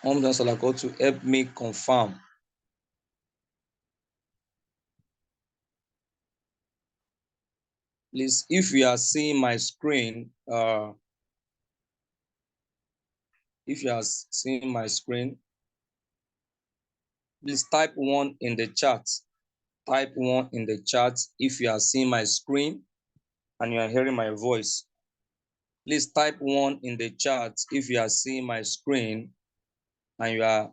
Salako to help me confirm. Please, if you are seeing my screen, if you are seeing my screen, please type 1 in the chat. Type 1 in the chat if you are seeing my screen and you are hearing my voice. Please type 1 in the chat if you are seeing my screen and you are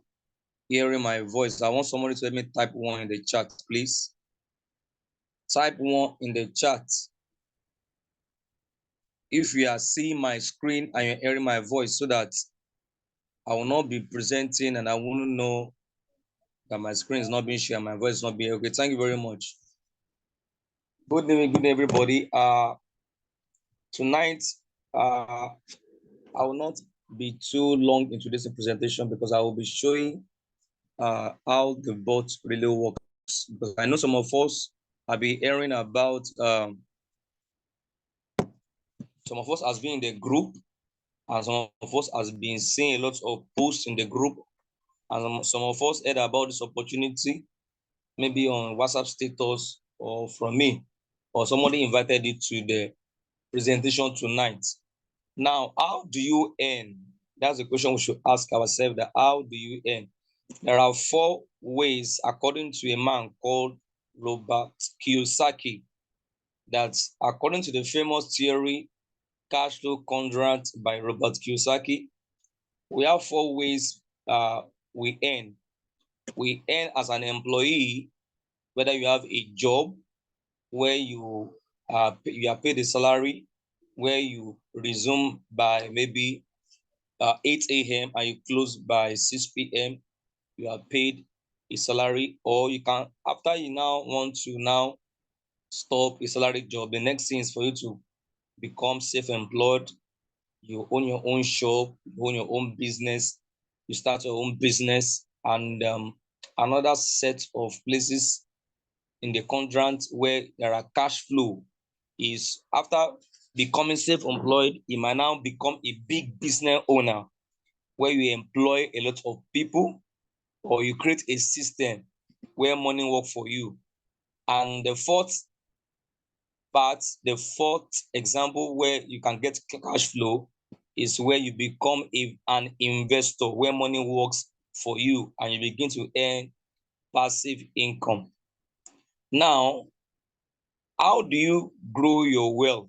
hearing my voice. I want somebody to let me type 1 in the chat, please. Type 1 in the chat if you are seeing my screen and you're hearing my voice, so that I will not be presenting and I wouldn't know that my screen is not being shared, my voice is not being okay. Thank you very much. Good evening, everybody. Tonight, I will not be too long into this presentation because I will be showing how the bot really works. Because I know some of us have been hearing about some of us has been in the group, and some of us has been seeing a lot of posts in the group, and some of us heard about this opportunity, maybe on WhatsApp status or from me, or somebody invited you to the presentation tonight. Now, how do you earn? That's the question we should ask ourselves, that how do you earn? There are 4 ways, according to a man called Robert Kiyosaki, that according to the famous theory, cash flow quadrant by Robert Kiyosaki, we have 4 ways we earn. We earn as an employee, whether you have a job where you are paid a salary, where you resume by maybe 8 a.m. and you close by 6 p.m. You are paid a salary, or you can, after you now want to now stop a salary job, the next thing is for you to become self-employed. You own your own shop, you own your own business, you start your own business, and another set of places in the quadrant where there are cash flow is after becoming self-employed, you might now become a big business owner where you employ a lot of people, or you create a system where money work for you. And the fourth part, the fourth example where you can get cash flow is where you become an investor, where money works for you and you begin to earn passive income. Now, how do you grow your wealth?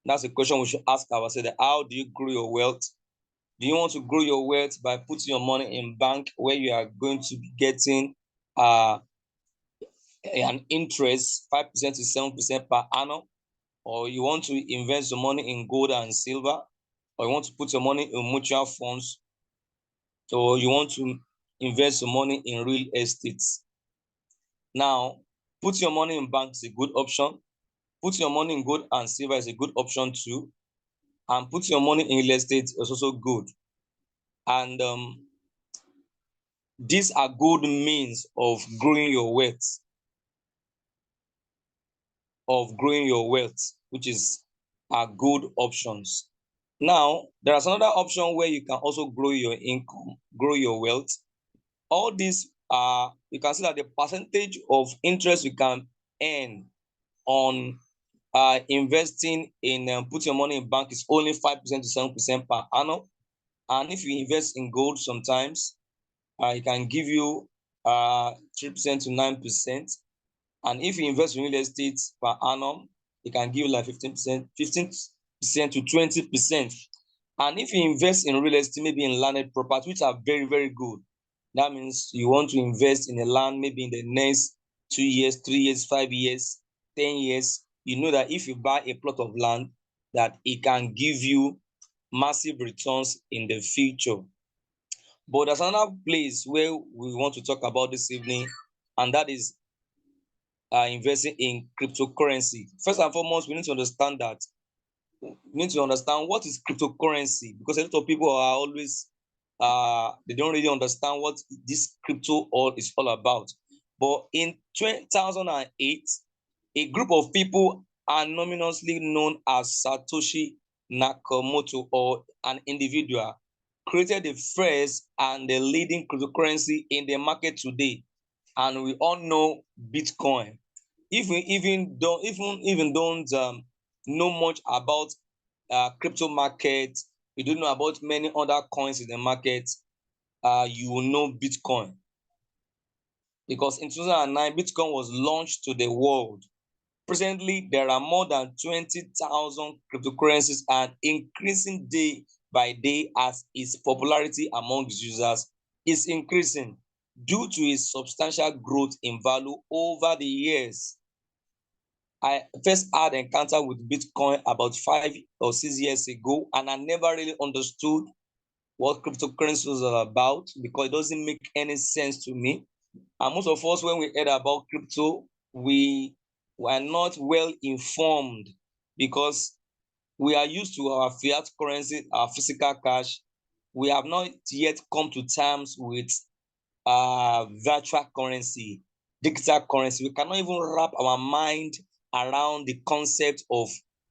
That's a question we should ask ourselves. How do you grow your wealth? Do you want to grow your wealth by putting your money in bank where you are going to be getting an interest 5% to 7% per annum? Or you want to invest your money in gold and silver? Or you want to put your money in mutual funds? Or you want to invest your money in real estate? Now, put your money in bank is a good option. Put your money in gold and silver is a good option too. And put your money in real estate is also good. And these are good means of growing your wealth, which is good options. Now, there is another option where you can also grow your income, grow your wealth. All these are, you can see that the percentage of interest you can earn on investing in put your money in bank is only 5% to 7% per annum. And if you invest in gold, sometimes it can give you 3% to 9%. And if you invest in real estate per annum, it can give you like 15% to 20%. And if you invest in real estate, maybe in landed property, which are very, very good, that means you want to invest in a land maybe in the next 2 years, 3 years, 5 years, 10 years, you know that if you buy a plot of land, that it can give you massive returns in the future. But there's another place where we want to talk about this evening, and that is investing in cryptocurrency. First and foremost, we need to understand what is cryptocurrency, because a lot of people are always they don't really understand what this crypto is all about. But in 2008, a group of people anonymously known as Satoshi Nakamoto, or an individual, created the first and the leading cryptocurrency in the market today. And we all know Bitcoin. If we even don't know much about crypto market, you don't know about many other coins in the market, you will know Bitcoin. Because in 2009, Bitcoin was launched to the world. Presently, there are more than 20,000 cryptocurrencies and increasing day by day as its popularity among its users is increasing due to its substantial growth in value over the years. I first had encounter with Bitcoin about 5 or 6 years ago, and I never really understood what cryptocurrency was all about because it doesn't make any sense to me. And most of us, when we heard about crypto, we were not well informed because we are used to our fiat currency, our physical cash. We have not yet come to terms with virtual currency, digital currency. We cannot even wrap our mind around the concept of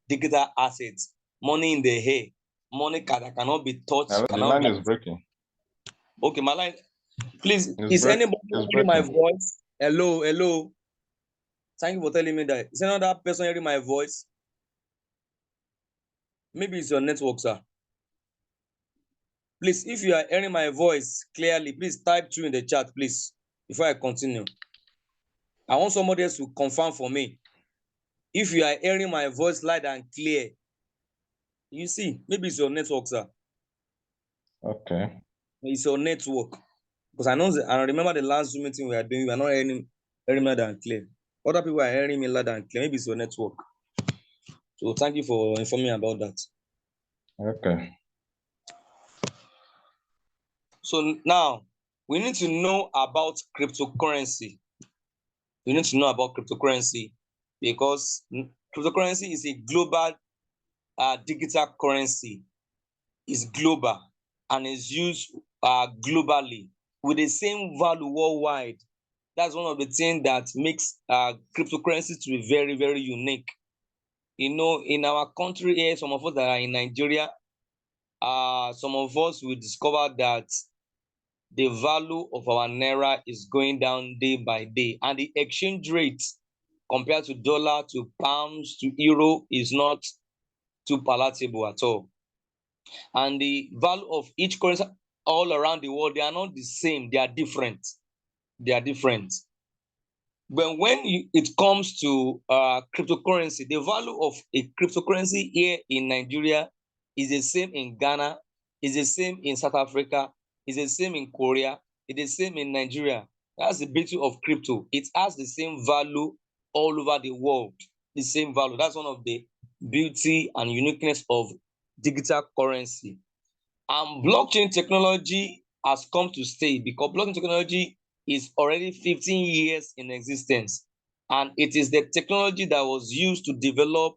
digital assets, money in the air, money that cannot be touched. Hello, the line is breaking. Okay, my line. Please, It's is anybody hearing my breaking. voice? Hello, hello. Thank you for telling me that. Is another person hearing my voice? Maybe it's your network, sir. Please, if you are hearing my voice clearly, please type 2 in the chat, please, before I continue. I want somebody else to confirm for me. If you are hearing my voice loud and clear, you see, maybe it's your network, sir. Okay. It's your network. Because I remember the last Zoom meeting we are doing, we are not hearing loud and clear. Other people are hearing me loud and clear. Maybe it's your network. So thank you for informing me about that. Okay. So now we need to know about cryptocurrency. We need to know about cryptocurrency because cryptocurrency is a global digital currency. It's global and is used globally with the same value worldwide. That's one of the things that makes cryptocurrency to be very, very unique. You know, in our country here, some of us that are in Nigeria, some of us will discover that the value of our naira is going down day by day, and the exchange rate compared to dollar to pounds to euro is not too palatable at all. And the value of each currency all around the world, they are not the same, they are different. They are different. But when it comes to cryptocurrency, the value of a cryptocurrency here in Nigeria is the same in Ghana, is the same in South Africa, is the same in Korea, is the same in Nigeria. That's the beauty of crypto. It has the same value all over the world. The same value. That's one of the beauty and uniqueness of digital currency. And blockchain technology has come to stay because blockchain technology is already 15 years in existence. And it is the technology that was used to develop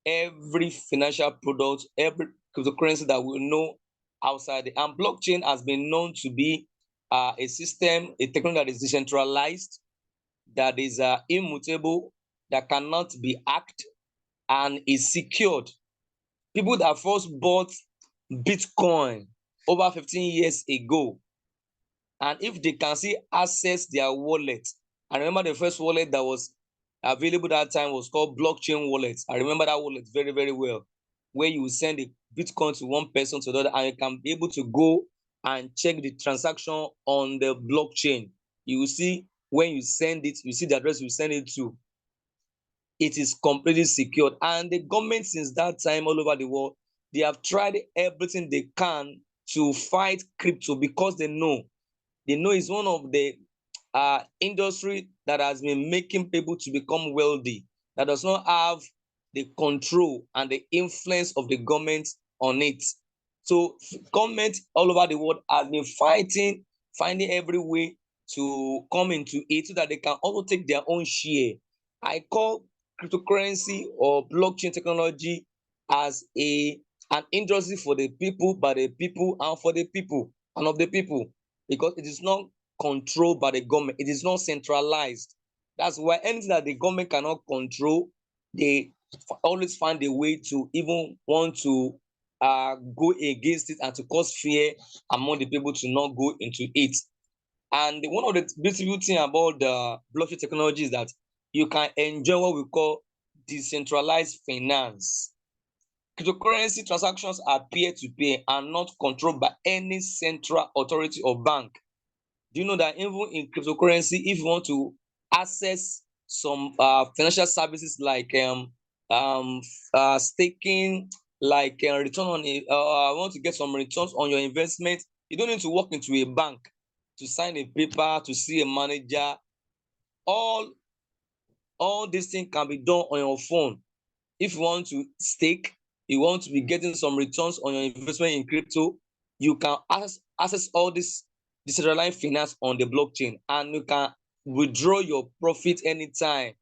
every financial product, every cryptocurrency that we know outside. And blockchain has been known to be a system, a technology that is decentralized, that is immutable, that cannot be hacked, and is secured. People that first bought Bitcoin over 15 years ago, and if they can still access their wallet, I remember the first wallet that was available that time was called blockchain wallet. I remember that wallet very, very well, where you send a Bitcoin to one person to the other, and you can be able to go and check the transaction on the blockchain. You will see when you send it, you see the address you send it to. It is completely secured. And the government since that time all over the world, they have tried everything they can to fight crypto because they know it's one of the industry that has been making people to become wealthy, that does not have the control and the influence of the government on it. So government all over the world has been finding every way to come into it so that they can also take their own share. I call cryptocurrency or blockchain technology as an industry for the people, by the people, and for the people, and of the people, because it is not controlled by the government. It is not centralized. That's why anything that the government cannot control, they always find a way to even want to go against it and to cause fear among the people to not go into it. And one of the beautiful thing about the blockchain technology is that you can enjoy what we call decentralized finance. Cryptocurrency transactions are peer-to-peer and not controlled by any central authority or bank. Do you know that even in cryptocurrency, if you want to access some financial services like staking, like return on want to get some returns on your investment, you don't need to walk into a bank to sign a paper, to see a manager. All these things can be done on your phone. If you want to stake, you want to be getting some returns on your investment in crypto, you can access all this decentralized finance on the blockchain, and you can withdraw your profit anytime.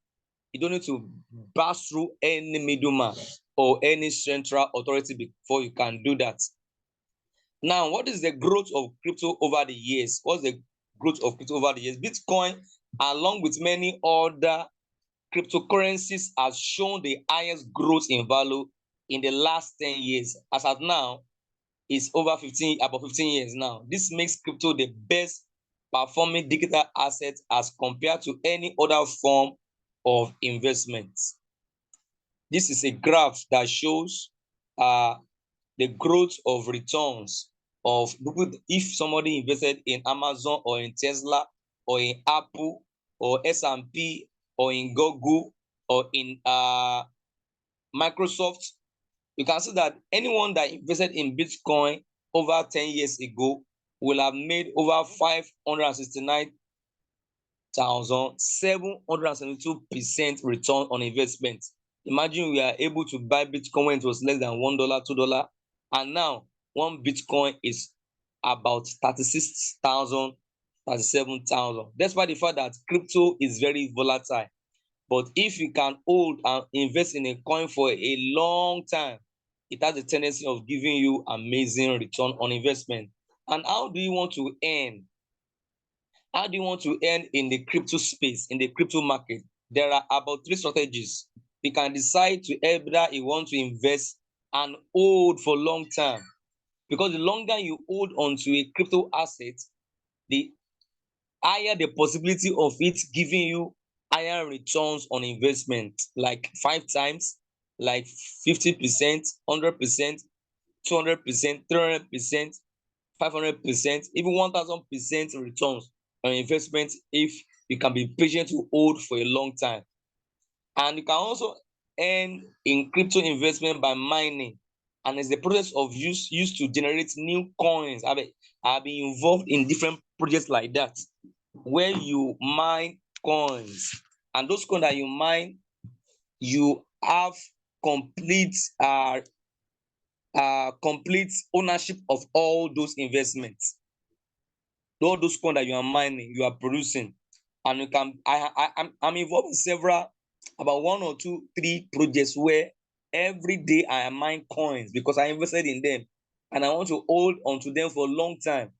You don't need to pass through any middleman or any central authority before you can do that. Now, what is the growth of crypto over the years? What's the growth of crypto over the years? Bitcoin, along with many other cryptocurrencies, has shown the highest growth in value in the last 10 years. As at now, it's about 15 years now. This makes crypto the best performing digital asset as compared to any other form of investment. This is a graph that shows the growth of returns of people. If somebody invested in Amazon or in Tesla or in Apple or S&P or in Google or in Microsoft, you can see that anyone that invested in Bitcoin over 10 years ago will have made over 569,772% return on investment. Imagine we are able to buy Bitcoin when it was less than $1, $2, and now one Bitcoin is about 36,000, 37,000. Despite the fact that crypto is very volatile, but if you can hold and invest in a coin for a long time, it has a tendency of giving you amazing return on investment. And how do you want to earn? How do you want to earn in the crypto space, in the crypto market? There are about 3 strategies. You can decide to either you want to invest and hold for long term, because the longer you hold onto a crypto asset, the higher the possibility of it giving you higher returns on investment, like 5 times, like 50%, 100%, 200%, 300%, 500%, even 1000% returns on investment if you can be patient to hold for a long time. And you can also earn in crypto investment by mining, and it's the process of used to generate new coins. I've been involved in different projects like that, where you mine coins, and those coins that you mine, you have complete complete ownership of all those investments. All those coins that you are mining, you are producing, and you can I'm involved in several, about 1 or 2, 3 projects where every day I mine coins because I invested in them and I want to hold onto them for a long time.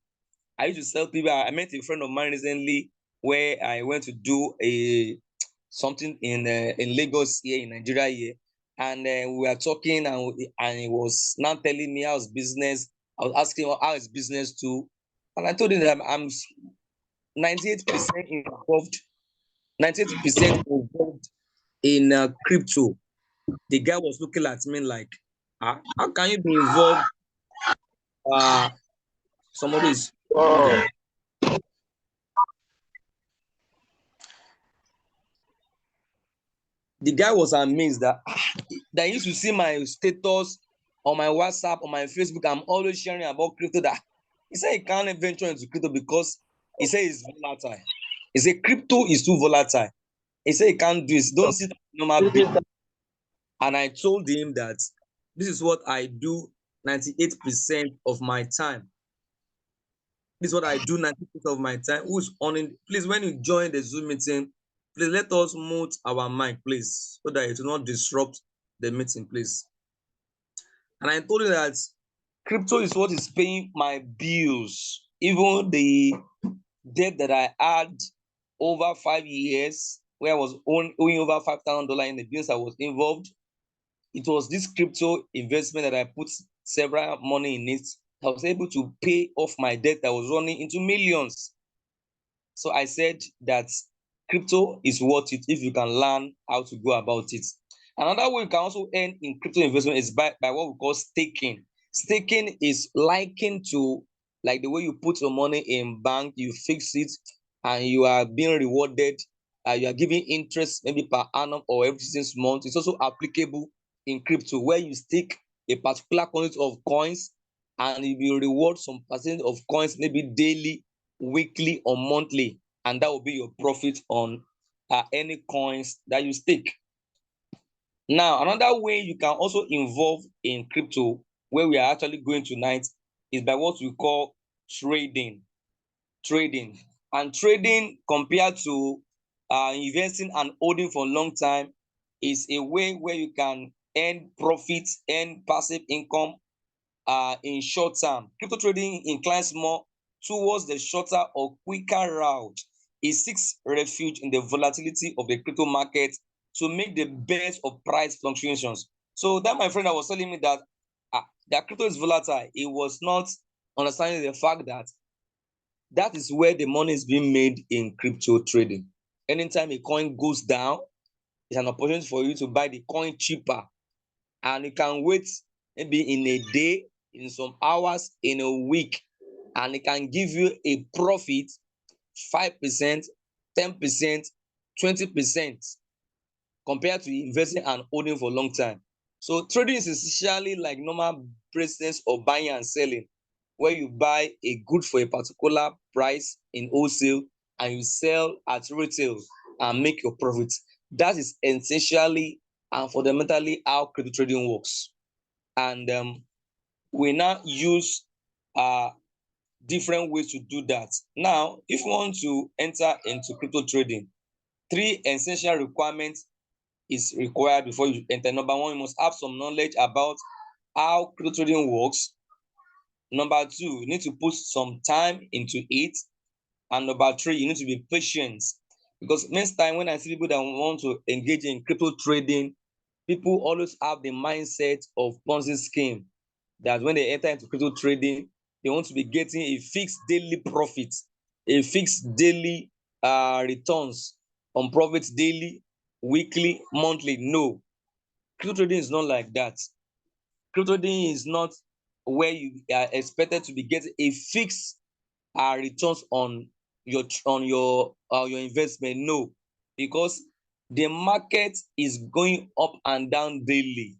I used to tell people. I met a friend of mine recently where I went to do a something in Lagos here in Nigeria here, and we were talking, and he was now telling me how his business. I was asking him how his business too, and I told him that I'm 98% involved, 98% involved in crypto. The guy was looking at me like, how can you be involved? Uh, somebody is Oh, the guy was amazed that he used to see my status on my WhatsApp, on my Facebook. I'm always sharing about crypto. That he said he can't venture into crypto because he said it's volatile. He said crypto is too volatile. He said he can't do it. Don't see normal business. And I told him that this is what I do 98% of my time. This is what I do 90% of my time. Who's on it? Please, when you join the Zoom meeting, please let us mute our mic, please, so that it will not disrupt the meeting, please. And I told you that crypto is what is paying my bills. Even the debt that I had over 5 years, where I was owing over $5,000 in the business I was involved, it was this crypto investment that I put several money in it. I was able to pay off my debt that was running into millions. So I said that crypto is worth it if you can learn how to go about it. Another way you can also earn in crypto investment is by what we call staking. Staking is likened to like the way you put your money in bank, you fix it, and you are being rewarded. You are giving interest maybe per annum or every 6 months. It's also applicable in crypto where you stake a particular quantity of coins and you will reward some percentage of coins maybe daily, weekly, or monthly, and that will be your profit on any coins that you stake. Now, another way you can also involve in crypto, where we are actually going tonight, is by what we call trading. Trading and trading compared to investing and holding for a long time is a way where you can earn profits, earn passive income in short term. Crypto trading inclines more towards the shorter or quicker route. It seeks refuge in the volatility of the crypto market to make the best of price fluctuations. So that my friend that was telling me that crypto is volatile, it was not understanding the fact that that is where the money is being made in crypto trading. Anytime a coin goes down, it's an opportunity for you to buy the coin cheaper, and you can wait maybe in a day, in some hours, in a week, and it can give you a profit 5%, 10%, 20% compared to investing and holding for a long time. So trading is essentially like normal business or buying and selling, where you buy a good for a particular price in wholesale and you sell at retail and make your profit. That is essentially and fundamentally how crypto trading works. And we now use different ways to do that. Now, if you want to enter into crypto trading, three essential requirements is required before you enter. Number one, you must have some knowledge about how crypto trading works. Number two, you need to put some time into it. And number three, you need to be patient. Because next time when I see people that want to engage in crypto trading, people always have the mindset of Ponzi scheme, that when they enter into crypto trading, they want to be getting a fixed daily profit, a fixed daily returns on profits daily, weekly, monthly. No, crypto trading is not like that. Crypto trading is not where you are expected to be getting a fixed returns on your investment. No, because the market is going up and down daily.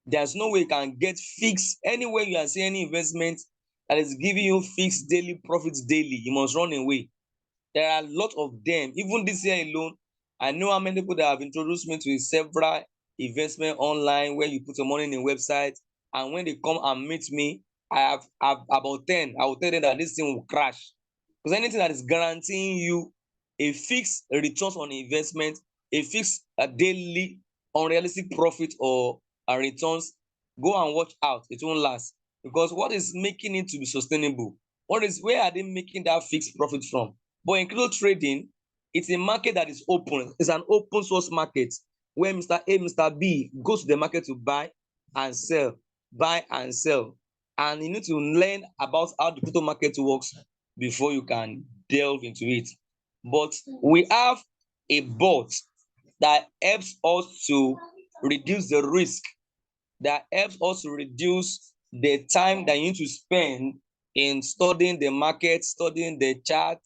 There's no way you can get fixed anywhere you are seeing any investment that is giving you fixed daily profits daily. You must run away. There are a lot of them. Even this year alone, I know how many people that have introduced me to several investment online where you put your money in a website, and when they come and meet me, I have about 10. I will tell them that this thing will crash. Because anything that is guaranteeing you a fixed returns on investment, a fixed daily unrealistic profit or returns, go and watch out. It won't last. Because what is making it to be sustainable? Where are they making that fixed profit from? But in crypto trading, it's a market that is open. It's an open source market where Mr. A, Mr. B goes to the market to buy and sell, buy and sell. And you need to learn about how the crypto market works before you can delve into it. But we have a bot that helps us to reduce the risk, that helps us to reduce the time that you need to spend in studying the market, studying the chart,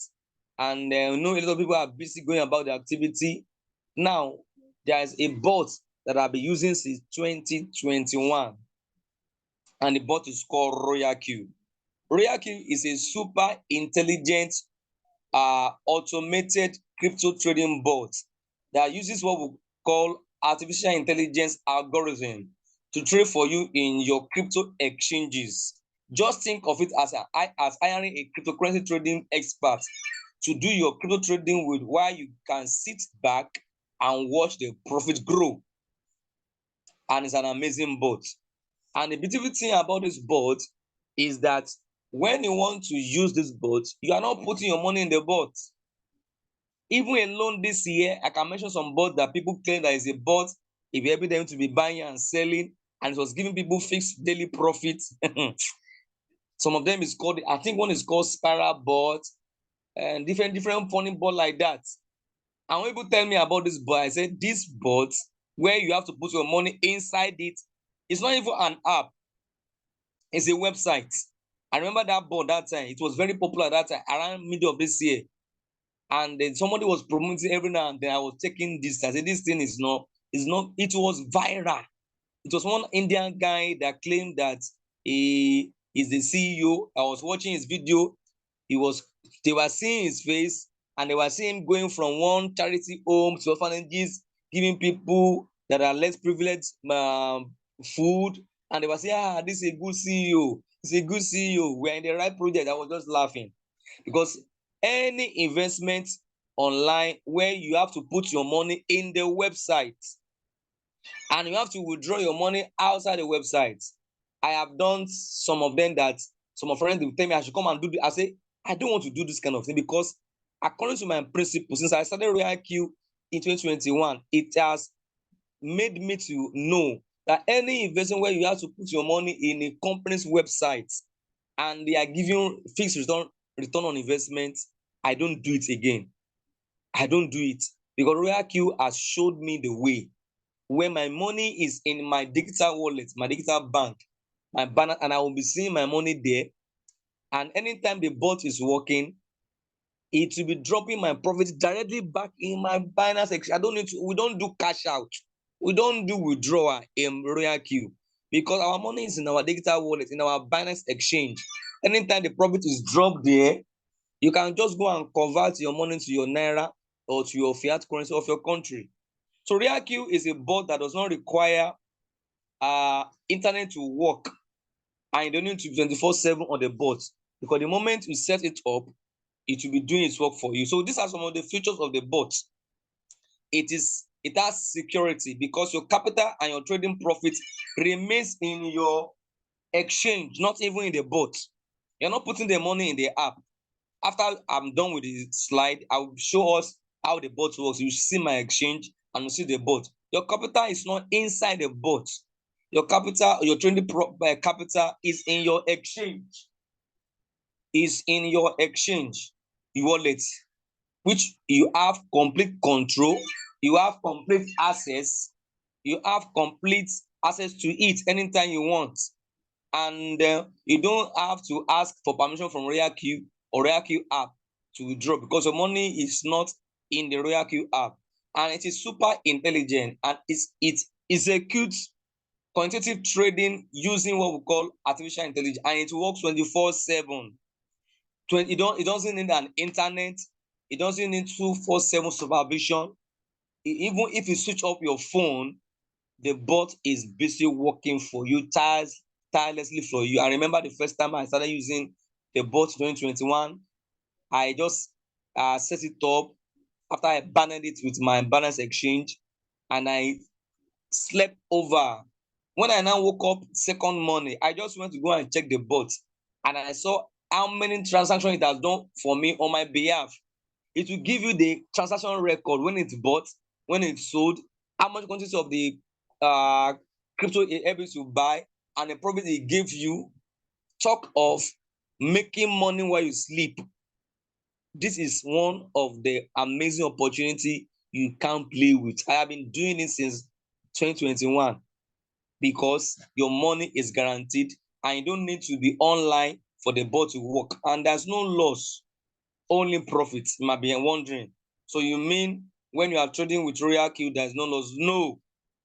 and a lot of people are busy going about the activity. Now, there is a bot that I've been using since 2021, and the bot is called Royal Q. Royal Q is a super intelligent automated crypto trading bot that uses what we call artificial intelligence algorithm to trade for you in your crypto exchanges. Just think of it as hiring a cryptocurrency trading expert to do your crypto trading with, while you can sit back and watch the profit grow. And it's an amazing bot. And the beautiful thing about this bot is that when you want to use this bot, you are not putting your money in the bot. Even alone this year, I can mention some bot that people claim that is a bot. If you help them to be buying and selling, and it was giving people fixed daily profits. Some of them is called, I think one is called spiral bot, and different funny bot like that. And when people tell me about this bot, I said this bot where you have to put your money inside it, it's not even an app, it's a website. I remember that bot that time, it was very popular that time, around middle of this year. And then somebody was promoting every now and then. I was taking this. I said, this thing is not, it was viral. It was one Indian guy that claimed that he is the CEO. I was watching his video. They were seeing his face, and they were seeing him going from one charity home to orphanages, giving people that are less privileged food. And they were saying, this is a good CEO. It's a good CEO. We're in the right project. I was just laughing because any investment online where you have to put your money in the website and you have to withdraw your money outside the website. I have done some of them that some of friends will tell me I should come and do this. I say, I don't want to do this kind of thing because according to my principles, since I started Royal Q in 2021, it has made me to know that any investment where you have to put your money in a company's website and they are giving fixed return on investment, I don't do it again. I don't do it because Royal Q has showed me the way. When my money is in my digital wallet, my digital bank, my banner, and I will be seeing my money there. And anytime the bot is working, it will be dropping my profits directly back in my Binance exchange. We don't do cash out. We don't do withdrawal in Royal Q because our money is in our digital wallet, in our Binance exchange. Anytime the profit is dropped there, you can just go and convert your money to your Naira or to your fiat currency of your country. So Royal Q is a bot that does not require internet to work, and you don't need to be 24/7 on the bot because the moment you set it up, it will be doing its work for you. So these are some of the features of the bot. It has security because your capital and your trading profit remains in your exchange, not even in the bot. You're not putting the money in the app. After I'm done with the slide, I will show us how the bot works. You see my exchange and you see the bot. Your capital is not inside the bot. Your capital, your trading capital is in your exchange. Is in your exchange wallet, which you have complete control, you have complete access, you have complete access to it anytime you want. And you don't have to ask for permission from Royal Q or Royal Q app to withdraw because your money is not in the Royal Q app. And it is super intelligent and it executes quantitative trading using what we call artificial intelligence, and it works 24/7. It doesn't need an internet, it doesn't need 24/7 supervision. Even if you switch off your phone, the bot is basically working for you tirelessly for you. I remember the first time I started using the bot in 2021, I just set it up after I banned it with my Binance exchange, and I slept over. When I now woke up second morning, I just went to go and check the bot, and I saw how many transactions it has done for me on my behalf. It will give you the transaction record, when it's bought, when it's sold, how much quantity of the crypto it able to buy, and the profit it gave you. Talk of making money while you sleep. This is one of the amazing opportunity you can't play with. I have been doing it since 2021 because your money is guaranteed and you don't need to be online for the bot to work, and there's no loss, only profits. You might be wondering, so you mean when you are trading with Royal Q there's no loss? No,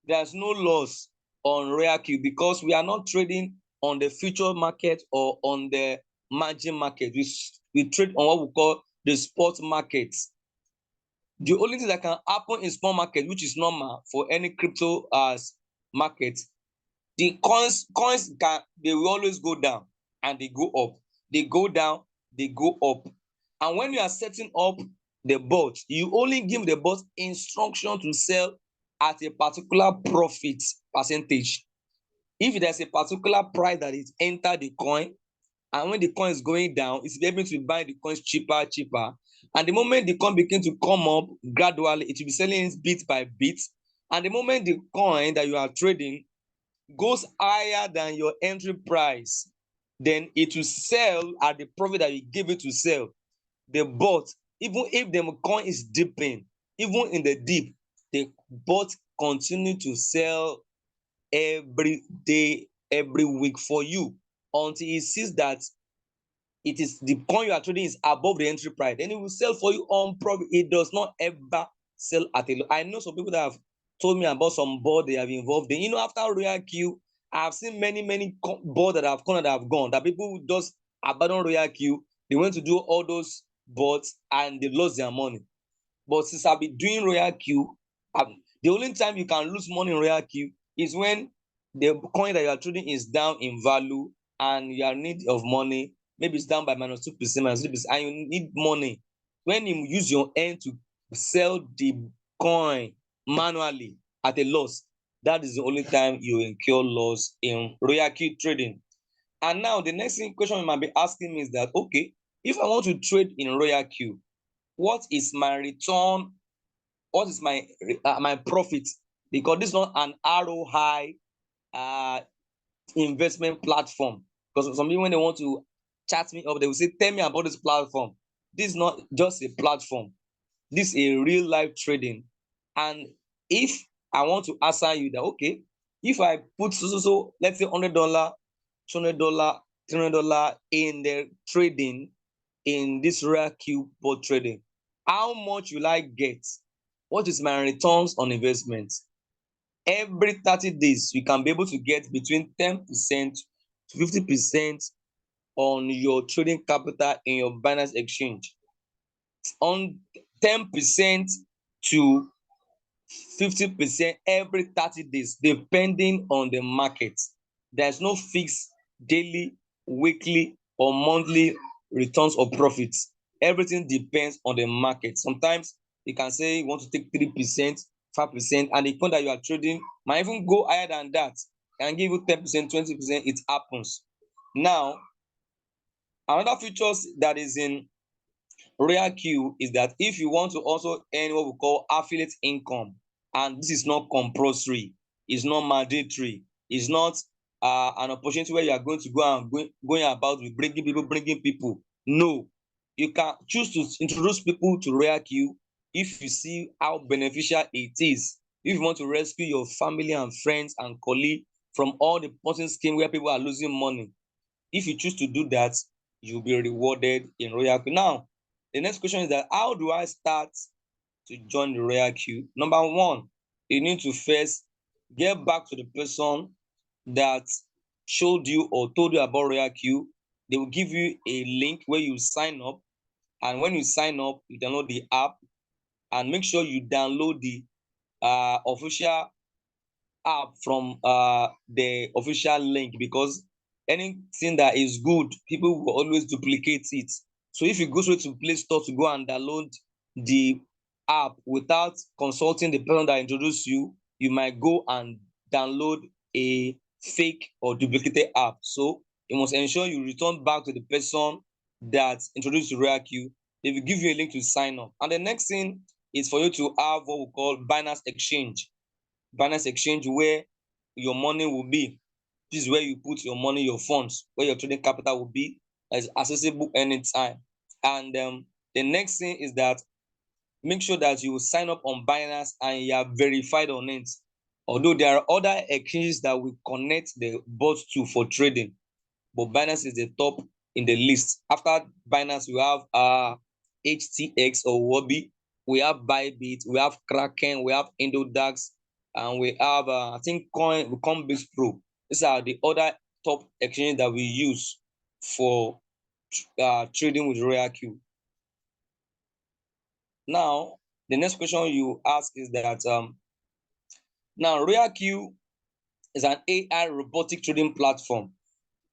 there's no loss on Royal Q because we are not trading on the future market or on the margin market. We trade on what we call the spot market. The only thing that can happen in spot market, which is normal for any crypto market, the coins they will always go down and they go up, they go down, they go up. And when you are setting up the bot, you only give the bot instruction to sell at a particular profit percentage. If there's a particular price that is entered the coin, and when the coin is going down, it's able to buy the coins cheaper. And the moment the coin begins to come up gradually, it will be selling it bit by bit. And the moment the coin that you are trading goes higher than your entry price, then it will sell at the profit that you give it to sell. The bot, even if the coin is dipping, even in the dip, the bot continue to sell every day, every week for you until it sees that it is the coin you are trading is above the entry price. Then it will sell for you on profit. It does not ever sell at a low. I know some people that have told me about some board they have involved in. You know, after Royal Q, I have seen many boards that have come and have gone. That people just abandon Royal Q. They went to do all those boards and they lost their money. But since I've been doing Royal Q, the only time you can lose money in Royal Q is when the coin that you are trading is down in value and you are in need of money. Maybe it's down by -2%, -3%, and you need money. When you use your hand to sell the coin manually at a loss, that is the only time you incur loss in Royal Q trading. And now the next question you might be asking me is that, okay, if I want to trade in Royal Q, what is my return, what is my profit? Because this is not an ROI investment platform. Because some people, when they want to chat me up, they will say, tell me about this platform. This is not just a platform, this is a real life trading. And if I want to answer you that, okay, if I put so let's say $100, $200, $300 in the trading, in this Royal Q bot trading, how much will I get? What is my returns on investment? Every 30 days, you can be able to get between 10% to 50% on your trading capital in your Binance exchange. On 10% to 50% every 30 days, depending on the market. There's no fixed daily, weekly, or monthly returns or profits. Everything depends on the market. Sometimes you can say you want to take 3%, 5%, and the point that you are trading might even go higher than that. Can give you 10%, 20%. It happens. Now, another features that is in Royal Q is that if you want to also earn what we call affiliate income, and this is not compulsory, it's not mandatory, it's not an opportunity where you are going to go and going about with bringing people. No, you can choose to introduce people to Royal Q if you see how beneficial it is. If you want to rescue your family and friends and colleagues from all the poison scheme where people are losing money, if you choose to do that, you'll be rewarded in Royal Q. Now, the next question is that how do I start to join the Royal Q? Number one, you need to first get back to the person that showed you or told you about Royal Q. They will give you a link where you sign up. And when you sign up, you download the app and make sure you download the official app from the official link, because anything that is good, people will always duplicate it. So if you go straight to Play Store to go and download the app without consulting the person that introduced you, you might go and download a fake or duplicated app. So you must ensure you return back to the person that introduced you to Royal Q. They will give you a link to sign up. And the next thing is for you to have what we call Binance Exchange. Binance Exchange, where your money will be. This is where you put your money, your funds, where your trading capital will be, as accessible anytime. And the next thing is that make sure that you sign up on Binance and you are verified on it. Although there are other exchanges that will connect the bot to for trading, but Binance is the top in the list. After Binance, we have HTX or Wobby, we have Bybit, we have Kraken, we have Indodax, and we have I think Coinbase Pro. These are the other top exchanges that we use for trading with Royal Q. Now, the next question you ask is that now Royal Q is an AI robotic trading platform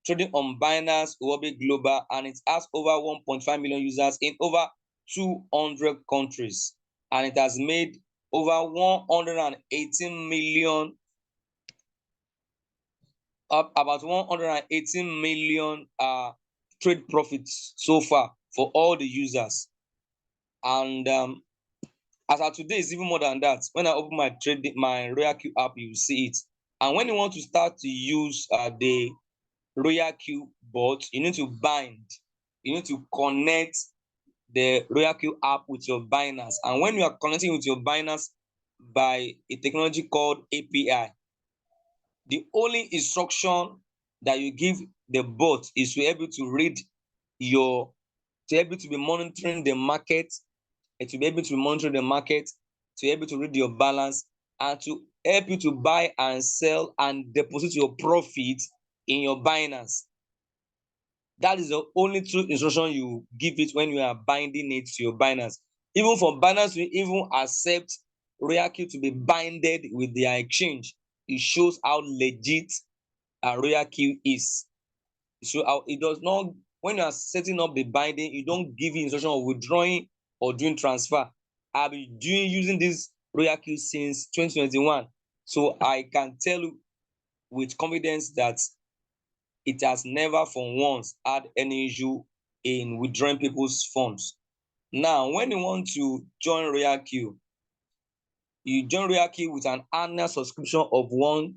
trading on Binance Huobi Global, and it has over 1.5 million users in over 200 countries, and it has made over 118 million, about 118 million trade profits so far for all the users. And as of today, it's even more than that. When I open my Royal Q app, you will see it. And when you want to start to use the Royal Q bot, you need to bind. You need to connect the Royal Q app with your Binance. And when you are connecting with your Binance by a technology called API, the only instruction that you give the bot is to be able to read your, to be able to be monitoring the market, and to be able to monitor the market, to be able to read your balance, and to help you to buy and sell and deposit your profit in your Binance. That is the only true instruction you give it when you are binding it to your Binance. Even for Binance to even accept Royalq to be binded with their exchange, it shows how legit Royalq is. So how it does not, when you are setting up the binding, you don't give instruction of withdrawing or doing transfer. I've been using this Royalq since 2021. So I can tell you with confidence that it has never for once had any issue in withdrawing people's funds. Now, when you want to join Royalq, you join Royalq with an annual subscription of $120.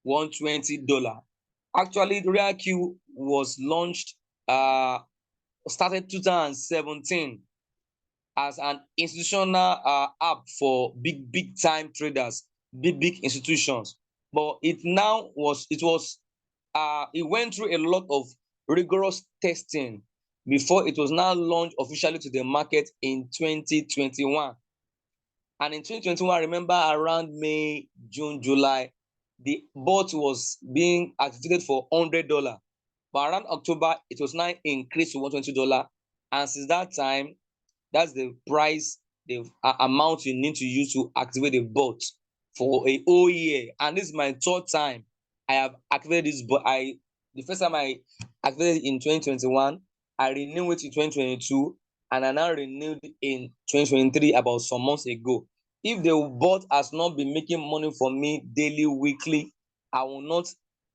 $120. Actually, Royalq was launched, started 2017 as an institutional app for big time traders, big institutions. But it went through a lot of rigorous testing before it was now launched officially to the market in 2021. And in 2021, I remember around May, June, July, the bot was being activated for $100. But around October, it was now increased to $120. And since that time, that's the price, the amount you need to use to activate the bot for a whole year. And this is my third time I have activated this bot. The first time I activated it in 2021, I renewed it in 2022, and I now renewed it in 2023 about some months ago. If the bot has not been making money for me daily, weekly, I will not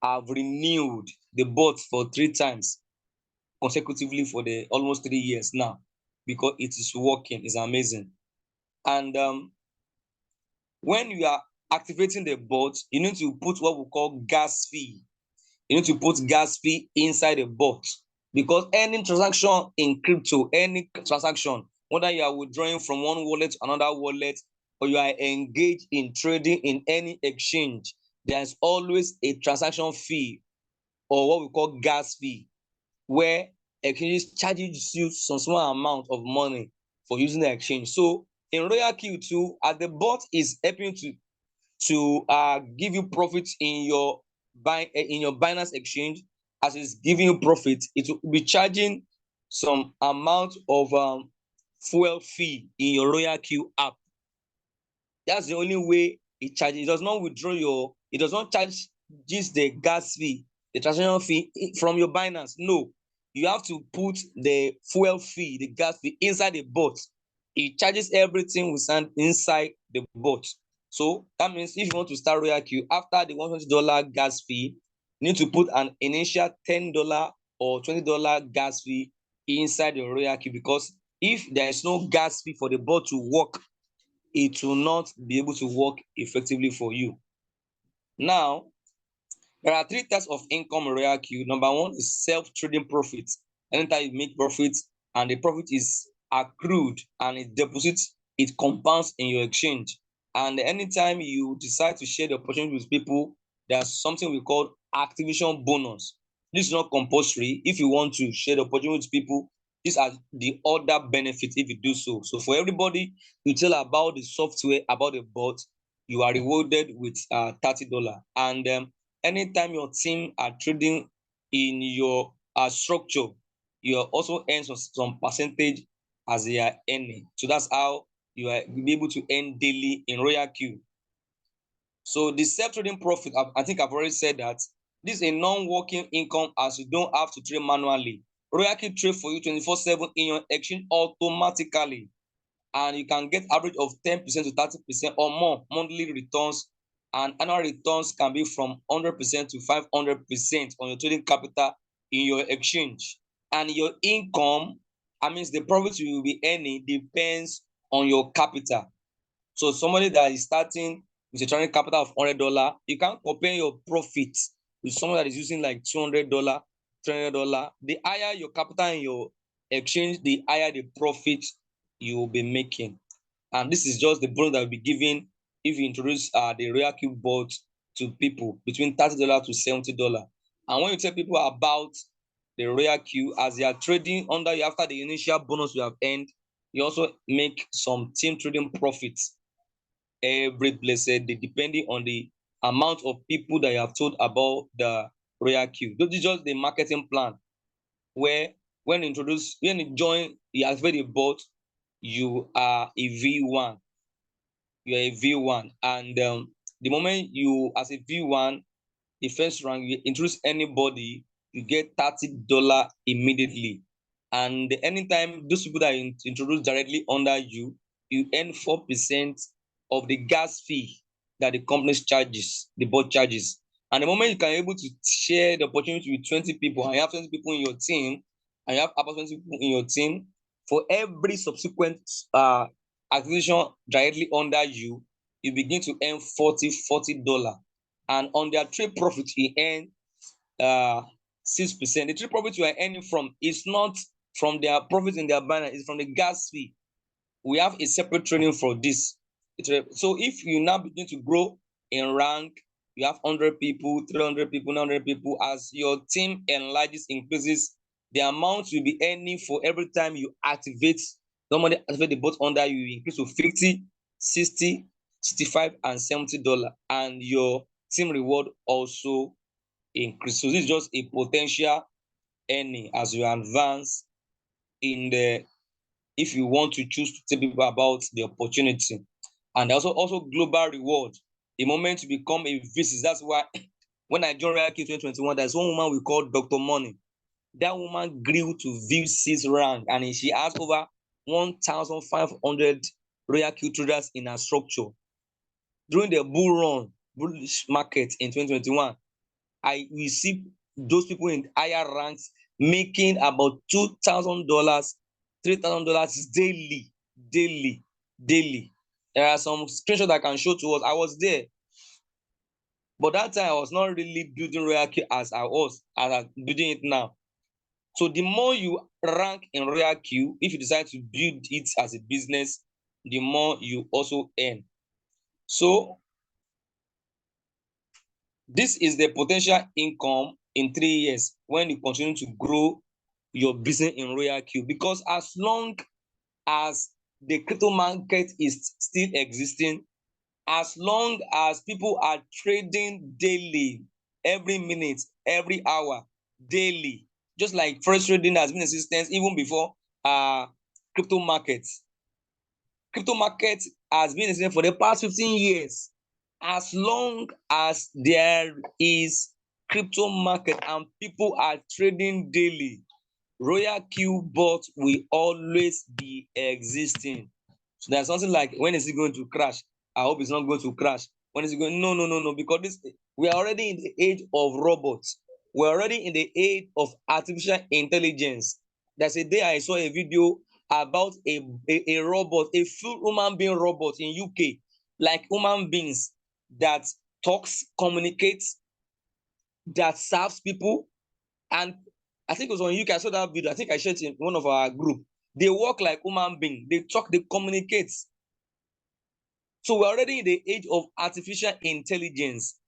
have renewed the bot for 3 times consecutively for the almost 3 years now, because it is working. It's amazing. And when you are activating the bot, you need to put what we call gas fee. You need to put gas fee inside the bot, because any transaction in crypto, any transaction, whether you are withdrawing from one wallet to another wallet, or you are engaged in trading in any exchange, there's always a transaction fee, or what we call gas fee, where exchanges charges you some small amount of money for using the exchange. So in Royalq too, as the bot is helping to give you profit in your Binance exchange, as it's giving you profit, it will be charging some amount of fuel fee in your Royalq app. That's the only way it charges. It does not withdraw it does not charge just the gas fee, the transaction fee from your Binance. No, you have to put the fuel fee, the gas fee inside the bot. It charges everything inside the bot. So that means if you want to start Royalq, after the $120 gas fee, you need to put an initial $10 or $20 gas fee inside your Royalq, because if there is no gas fee for the bot to work, it will not be able to work effectively for you. Now, there are 3 types of income in Royalq. Number one is self-trading profits. Anytime you make profits and the profit is accrued and it deposits, it compounds in your exchange. And anytime you decide to share the opportunity with people, there's something we call activation bonus. This is not compulsory. If you want to share the opportunity with people, these are the other benefits if you do so. So for everybody you tell about the software, about the bot, you are rewarded with $30. And anytime your team are trading in your structure, you are also earn some percentage as they are earning. So that's how you are be able to earn daily in Royalq. So the self-trading profit, I think I've already said that. This is a non-working income, as you don't have to trade manually. Royalq trade for you 24/7 in your exchange automatically, and you can get average of 10% to 30% or more monthly returns, and annual returns can be from 100% to 500% on your trading capital in your exchange. And your income, I mean the profit you will be earning, depends on your capital. So somebody that is starting with a trading capital of $100, you can't compare your profits with someone that is using like $200, $300. The higher your capital in your exchange, the higher the profit you will be making. And this is just the bonus that will be given if you introduce the Royal Cube bot to people between $30 to $70. And when you tell people about the Royal Q as they are trading under you after the initial bonus you have earned, you also make some team trading profits every blessed day, depending on the amount of people that you have told about the Royal Q. This is just the marketing plan where when you join the activate bot, you are a V1. You are a V1. And the moment you as a V1, the first rank, you introduce anybody, you get $30 immediately. And anytime those people that introduce directly under you, you earn 4% of the gas fee that the company charges, the board charges. And the moment you can able to share the opportunity with 20 people, and you have 20 people in your team, and you have about 20 people in your team, for every subsequent acquisition directly under you, you begin to earn $40. And on their trade profit, you earn 6%. The trade profit you are earning from is not from their profit in their banner, it's from the gas fee. We have a separate training for this. So if you now begin to grow in rank, you have 100 people, 300 people, 900 people, as your team enlarges, increases, the amount you'll be earning for every time you activate, somebody activate the bot under you, you increase to 50, 60, 65, and $70. And your team reward also increase. So this is just a potential earning as you advance in the, if you want to choose to tell people about the opportunity. And also global reward. The moment you become a VC, that's why when I joined Royal Q 2021, there's one woman we call Dr. Money. That woman grew to VC's rank, and she has over 1,500 Royal Q traders in her structure. During the bullish market in 2021, we see those people in higher ranks making about $2,000, $3,000 daily. There are some screenshots I can show to us. I was there, but that time I was not really building Royal Q as I'm building it now. So the more you rank in Royal Q, if you decide to build it as a business, the more you also earn. So this is the potential income in 3 years when you continue to grow your business in Royal Q. Because as long as the crypto market is still existing, as long as people are trading daily, every minute, every hour, daily, just like forex trading has been in existence even before crypto markets. Crypto market has been in existence for the past 15 years. As long as there is crypto market and people are trading daily, Royal Q bot will always be existing. So there's something like, when is it going to crash? I hope it's not going to crash. When is it going? No, because we are already in the age of robots. We're already in the age of artificial intelligence. There's a day I saw a video about a robot, a full human being robot in UK, like human beings, that talks, communicates, that serves people. And I think it was on UK. I saw that video. I think I shared it in one of our group. They work like human beings. They talk, they communicate. So we're already in the age of artificial intelligence.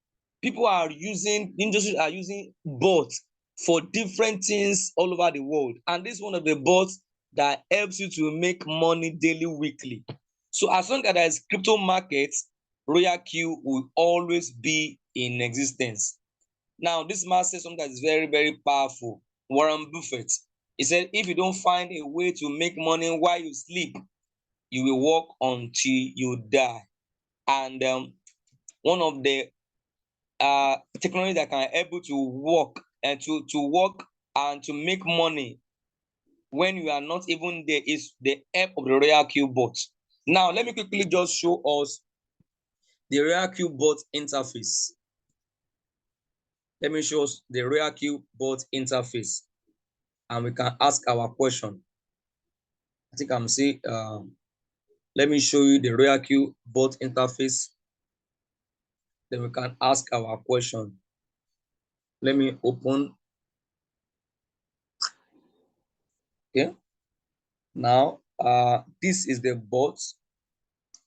Industries are using bots for different things all over the world. And this is one of the bots that helps you to make money daily, weekly. So as long as there is crypto markets, Royal Q will always be in existence. Now, this man says something that is very, very powerful. Warren Buffett. He said, if you don't find a way to make money while you sleep, you will work until you die. And one of the technology that can able to work and to work and to make money when you are not even there is the help of the Royal Q bot. Now, let me quickly just show us the Royal Q bot interface. Let me show us the Royal Q bot interface, and we can ask our question. I think I'm saying, let me show you the Royal Q bot interface. Then we can ask our question. Let me open. Okay. Now, this is the bot.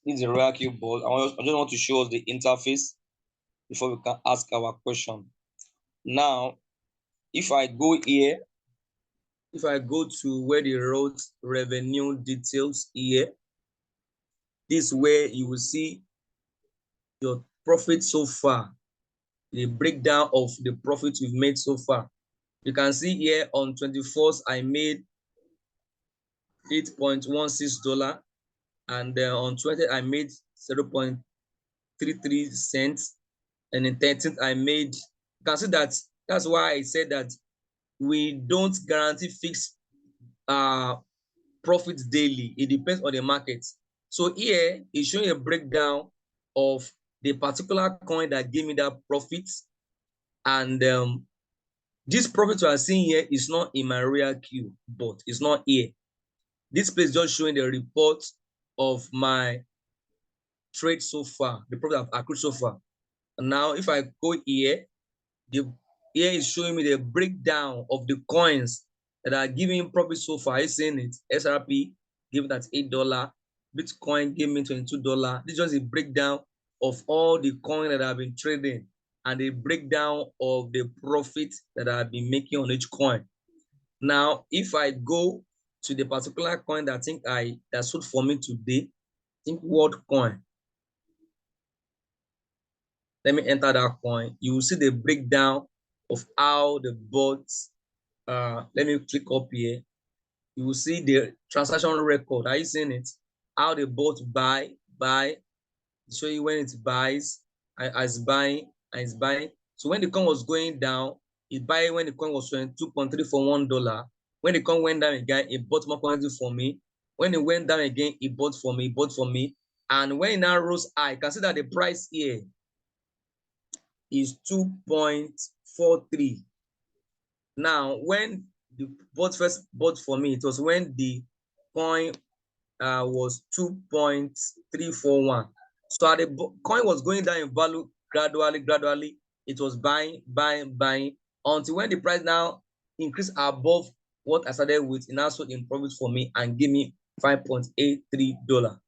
This is the Royal Q bot. I just want to show us the interface before we can ask our question. Now, if I go here, if I go to where they wrote revenue details here, this is where you will see your profit so far, the breakdown of the profit you've made so far. You can see here on 21st, I made $8.16, and then on 20th, I made 0.33 cents, and in 13th, I made, you can see that, that's why I said that we don't guarantee fixed profit daily. It depends on the market. So here is showing a breakdown of the particular coin that gave me that profit, and this profit you are seeing here is not in my real queue, but it's not here. This place just showing the report of my trade so far, the profit I've accrued so far. And now if I go here, here is showing me the breakdown of the coins that are giving profit so far. Are you seeing it? SRP gave that $8. Bitcoin gave me $22. This is just a breakdown of all the coins that I've been trading and the breakdown of the profit that I've been making on each coin. Now, if I go to the particular coin that I think that sold for me today, think World Coin. Let me enter that coin. You will see the breakdown of how the bots. Let me click up here. You will see the transaction record. Are you seeing it? How the bot buy, show you when it buys, as buying, and it's buying. So when the coin was going down, it buy when the coin was 22.3 for $1. When the coin went down again, it bought more quantity for me. When it went down again, it bought for me. And when it now rose high, you can see that the price here is 2.43. Now, when the bot first bought for me, it was when the coin was 2.341. So the coin was going down in value gradually. It was buying until when the price now increased above what I started with, it now sold in profit for me and give me $5.83.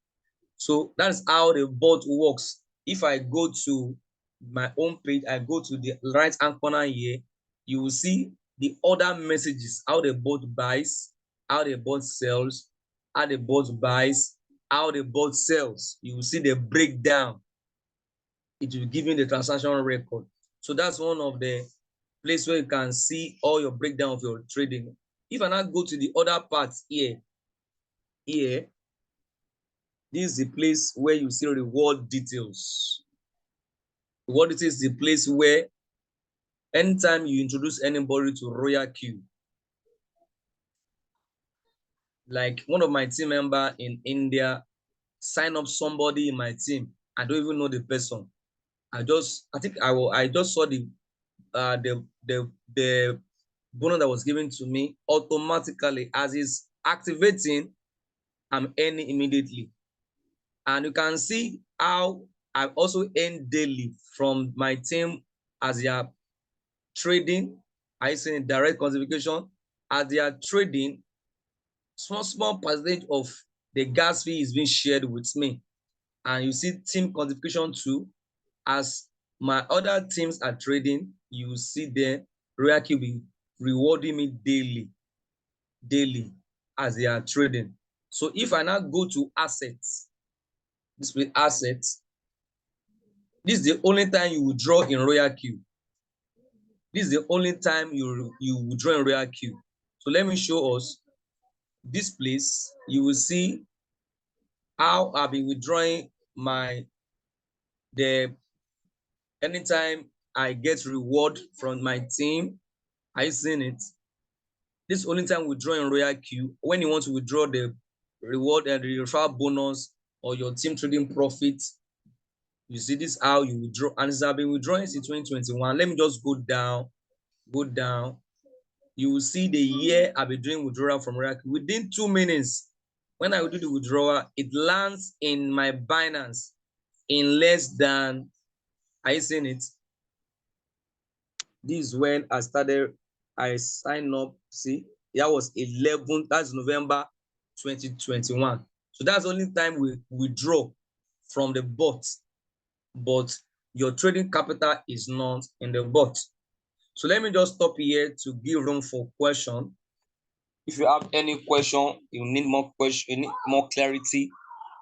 So that's how the bot works. If I go to my home page, I go to the right hand corner here, you will see the other messages, how the bot buys, how the bot sells, how the bot buys, how the bot sells. You will see the breakdown. It will give you the transaction record. So that's one of the places where you can see all your breakdown of your trading. If I now go to the other parts here, this is the place where you see reward details. Reward details is the place where anytime you introduce anybody to Royal Q, like one of my team member in India sign up somebody in my team, I don't even know the person. I just saw the bonus that was given to me automatically. As it's activating, I'm earning immediately. And you can see how I also earn daily from my team as they are trading. I see direct quantification as they are trading. Small percentage of the gas fee is being shared with me, and you see team quantification too. As my other teams are trading, you see them Royal be rewarding me daily as they are trading. So if I now go to assets, display assets, this is the only time you withdraw in Royal Q. This is the only time you withdraw in Royal Q. So let me show us this place. You will see how I've been withdrawing anytime I get reward from my team. Are you seeing it? This is only time withdraw in Royal Q. When you want to withdraw the reward and the referral bonus or your team trading profit, you see this how you withdraw. And since I've been withdrawing since 2021, let me just go down. You will see the year I've been doing withdrawal from Royal Q. Within 2 minutes, when I will do the withdrawal, it lands in my Binance in less than Are you seeing it? This is when I started. I signed up. See, that was 11th. That's November 2021. So that's the only time we withdraw from the bot, but your trading capital is not in the bot. So let me just stop here to give room for question. If you have any question, you need more question, you need more clarity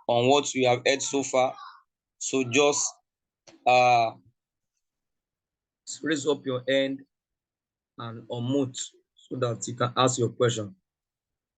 on what you have heard so far. So just raise up your hand and unmute so that you can ask your question.